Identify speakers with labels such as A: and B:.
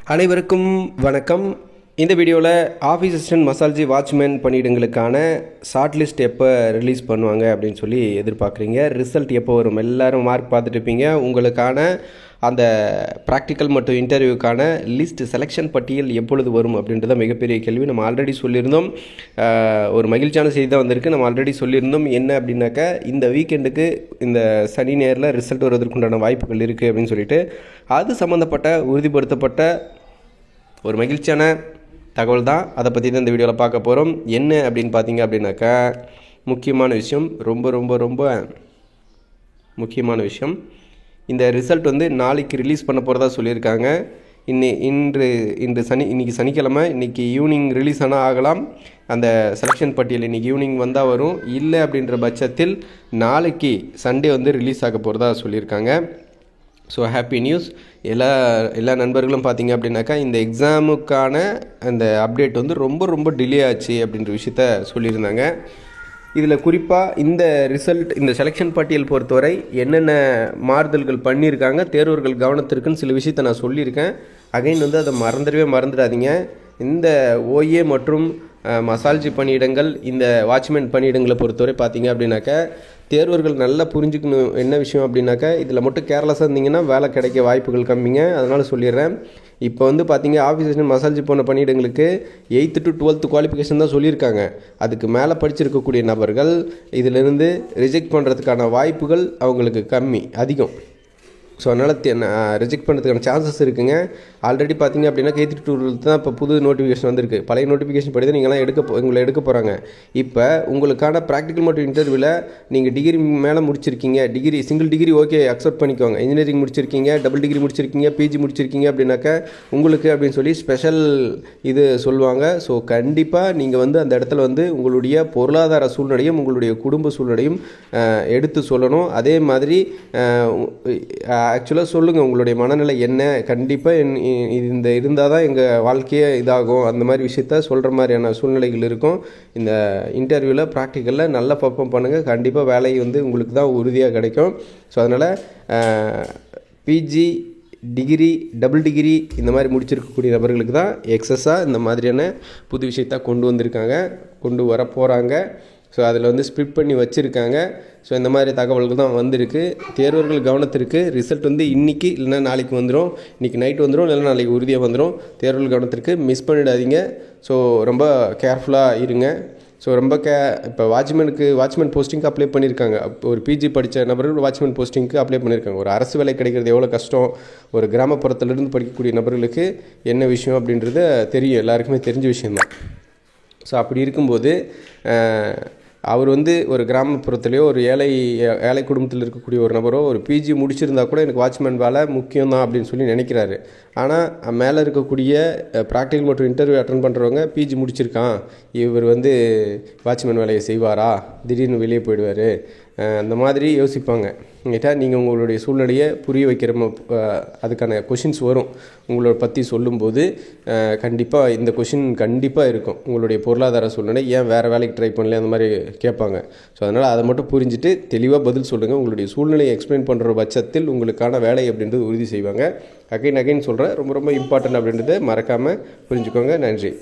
A: அனைவருக்கும் வணக்கம். இந்த வீடியோவில் ஆஃபீஸ் அசிஸ்டன்ட் மசால்ஜி வாட்ச்மேன் பணியிடங்களுக்கான ஷார்ட் லிஸ்ட் எப்போ ரிலீஸ் பண்ணுவாங்க அப்படின்னு சொல்லி எதிர்பார்க்குறீங்க. ரிசல்ட் எப்போ வரும்? எல்லோரும் மார்க் பார்த்துட்டு இருப்பீங்க. உங்களுக்கான அந்த ப்ராக்டிக்கல் மற்றும் இன்டர்வியூக்கான லிஸ்ட் செலெக்ஷன் பட்டியல் எப்பொழுது வரும் அப்படின்றத மிகப்பெரிய கேள்வி. நம்ம ஆல்ரெடி சொல்லியிருந்தோம். ஒரு மகிழ்ச்சியான செய்தி தான் வந்திருக்கு. நம்ம ஆல்ரெடி சொல்லியிருந்தோம் என்ன அப்படின்னாக்கா, இந்த வீக்கெண்டுக்கு இந்த சனி நேரில் ரிசல்ட் வருவதற்குண்டான வாய்ப்புகள் இருக்குது அப்படின்னு சொல்லிட்டு, அது சம்மந்தப்பட்ட உறுதிப்படுத்தப்பட்ட ஒரு மகிழ்ச்சியான தகவல் தான். அதை பற்றி தான் இந்த வீடியோவில் பார்க்க போகிறோம். என்ன அப்படின்னு பார்த்தீங்க அப்படின்னாக்கா, முக்கியமான விஷயம், ரொம்ப ரொம்ப ரொம்ப முக்கியமான விஷயம். இந்த ரிசல்ட் நாளைக்கு ரிலீஸ் பண்ண போகிறதா சொல்லியிருக்காங்க. இன்றைக்கி சனிக்கிழமை, இன்றைக்கி ஈவினிங் ரிலீஸ் ஆனால் ஆகலாம். அந்த செலெக்ஷன் பட்டியல் இன்றைக்கி ஈவினிங் வந்தால் வரும். இல்லை அப்படின்ற பட்சத்தில் நாளைக்கு சண்டே ரிலீஸ் ஆக போகிறதா சொல்லியிருக்காங்க. So happy news. எல்லா நண்பர்களும் பார்த்தீங்க அப்படின்னாக்கா, இந்த எக்ஸாமுக்கான அந்த அப்டேட் ரொம்ப ரொம்ப டிலே ஆச்சு அப்படின்ற விஷயத்த சொல்லியிருந்தாங்க. இதில் குறிப்பாக இந்த ரிசல்ட், இந்த செலெக்ஷன் பட்டியல் பொறுத்தவரை என்னென்ன மாறுதல்கள் பண்ணியிருக்காங்க, தேர்வர்கள் கவனத்திற்குன்னு சில விஷயத்தை நான் சொல்லியிருக்கேன். அகைன் அதை மறந்துடாதீங்க. இந்த ஓஏ மற்றும் மசால்ஜி பணியிடங்கள், இந்த வாட்ச்மேன் பணியிடங்களை பொறுத்தவரை பார்த்தீங்க அப்படின்னாக்கா, தேர்வர்கள் நல்லா புரிஞ்சுக்கணும். என்ன விஷயம் அப்படின்னாக்கா, இதில் மட்டும் கேர்லெஸ்ஸாக இருந்தீங்கன்னா வேலை கிடைக்க வாய்ப்புகள் கம்மிங்க. அதனால் சொல்லிடுறேன். இப்போ பார்த்தீங்க, ஆஃபீஸ் அசிஸ்டன்ட் மசால்ஜி போன பணியிடங்களுக்கு 8th to 12th குவாலிஃபிகேஷன் தான் சொல்லியிருக்காங்க. அதுக்கு மேலே படிச்சிருக்கக்கூடிய நபர்கள் இதிலிருந்து ரிஜெக்ட் பண்ணுறதுக்கான வாய்ப்புகள் அவங்களுக்கு அதிகம். ஸோ அதனால் ரிஜெக்ட் பண்ணுறதுக்கான சான்சஸ் இருக்குங்க. ஆல்ரெடி பார்த்தீங்க அப்படின்னா 8th to 12th தான் இப்போ புது நோட்டிஃபிகேஷன் வந்திருக்கு. பழைய நோட்டிஃபிகேஷன் படி தான் நீங்களாம் உங்களை எடுக்க போகிறாங்க. இப்போ உங்களுக்கான ப்ராக்டிக்கல் மற்றும் இன்டர்வியூவில் நீங்கள் டிகிரி மேலே முடிச்சிருக்கீங்க, சிங்கிள் டிகிரி ஓகே அக்செப்ட் பண்ணிக்கோங்க. இன்ஜினியரிங் முடிச்சிருக்கீங்க, டபுள் டிகிரி முடிச்சிருக்கீங்க, பிஜி முடிச்சிருக்கீங்க அப்படின்னாக்கா உங்களுக்கு அப்படின்னு சொல்லி ஸ்பெஷல் இது சொல்லுவாங்க. ஸோ கண்டிப்பாக நீங்கள் அந்த இடத்துல உங்களுடைய பொருளாதார சூழ்நிலையும் உங்களுடைய குடும்ப சூழ்நிலையும் எடுத்து சொல்லணும். அதே மாதிரி ஆக்சுவலாக சொல்லுங்கள், உங்களுடைய மனநிலை என்ன, கண்டிப்பாக இந்த இருந்தால் தான் எங்கள் வாழ்க்கையே இதாகும், அந்த மாதிரி விஷயத்த சொல்கிற மாதிரியான சூழ்நிலைகள் இருக்கும். இந்த இன்டர்வியூவில் ப்ராக்டிக்கலில் நல்லா பர்ஃபார்ம் பண்ணுங்கள். கண்டிப்பாக வேலை உங்களுக்கு தான் உறுதியாக கிடைக்கும். ஸோ அதனால் பிஜி, டிகிரி, டபுள் டிகிரி இந்த மாதிரி முடிச்சிருக்கக்கூடிய நபர்களுக்கு தான் எக்ஸஸாக இந்த மாதிரியான புது விஷயத்த கொண்டு வர போகிறாங்க. ஸோ அதில் ஸ்ப்ளிட் பண்ணி வச்சுருக்காங்க. ஸோ இந்த மாதிரி தகவல்கள் தான் வந்திருக்கு. தேர்வர்கள் கவனத்திற்கு ரிசல்ட் இன்றைக்கி இல்லைனா நாளைக்கு வந்துடும். இன்றைக்கி நைட் வந்துடும், இல்லைனா நாளைக்கு உறுதியாக வந்துடும். தேர்வர்கள் கவனத்திற்கு மிஸ் பண்ணிடாதீங்க. ஸோ ரொம்ப கேர்ஃபுல்லாக இருங்க. ஸோ ரொம்ப இப்போ வாட்ச்மேன் போஸ்டிங்க்கு அப்ளை பண்ணியிருக்காங்க. ஒரு பிஜி படித்த நபர்கள் வாட்ச்மேன் போஸ்டிங்க்கு அப்ளை பண்ணியிருக்காங்க. ஒரு அரசு வேலை கிடைக்கிறது எவ்வளோ கஷ்டம், ஒரு கிராமப்புறத்திலிருந்து படிக்கக்கூடிய நபர்களுக்கு என்ன விஷயம் அப்படின்றது தெரியும், எல்லாருக்குமே தெரிஞ்ச விஷயந்தான். ஸோ அப்படி இருக்கும்போது அவர் ஒரு கிராமப்புறத்துலேயோ ஒரு ஏழை குடும்பத்தில் இருக்கக்கூடிய ஒரு நபரோ ஒரு பிஜி முடிச்சிருந்தா கூட எனக்கு வாட்ச்மேன் வேலை முக்கியம்தான் அப்படின்னு சொல்லி நினைக்கிறாரு. ஆனால் மேலே இருக்கக்கூடிய ப்ராக்டிக்கல் மற்றும் இன்டர்வியூ அட்டன் பண்ணுறவங்க பிஜி முடிச்சிருக்கான், இவர் வாட்ச்மேன் வேலையை செய்வாரா, திடீர்னு வெளியே போயிடுவார், அந்த மாதிரி யோசிப்பாங்க. கேட்டால் நீங்கள் உங்களுடைய சூழ்நிலையை புரிய வைக்கிற அதுக்கான கொஷின்ஸ் வரும். உங்களோட பற்றி சொல்லும்போது கண்டிப்பாக இந்த கொஷின் கண்டிப்பாக இருக்கும். உங்களுடைய பொருளாதார சூழ்நிலை, ஏன் வேறு வேலைக்கு ட்ரை பண்ணல, அந்த மாதிரி கேட்பாங்க. ஸோ அதனால் அதை மட்டும் புரிஞ்சுட்டு தெளிவாக பதில் சொல்லுங்கள். உங்களுடைய சூழ்நிலையை எக்ஸ்பிளைன் பண்ணுற பட்சத்தில் உங்களுக்கான வேலை அப்படின்றது உறுதி செய்வாங்க. அகைன் சொல்கிறேன், ரொம்ப ரொம்ப இம்பார்ட்டன்ட் அப்படின்றத மறக்காமல் புரிஞ்சுக்கோங்க. நன்றி.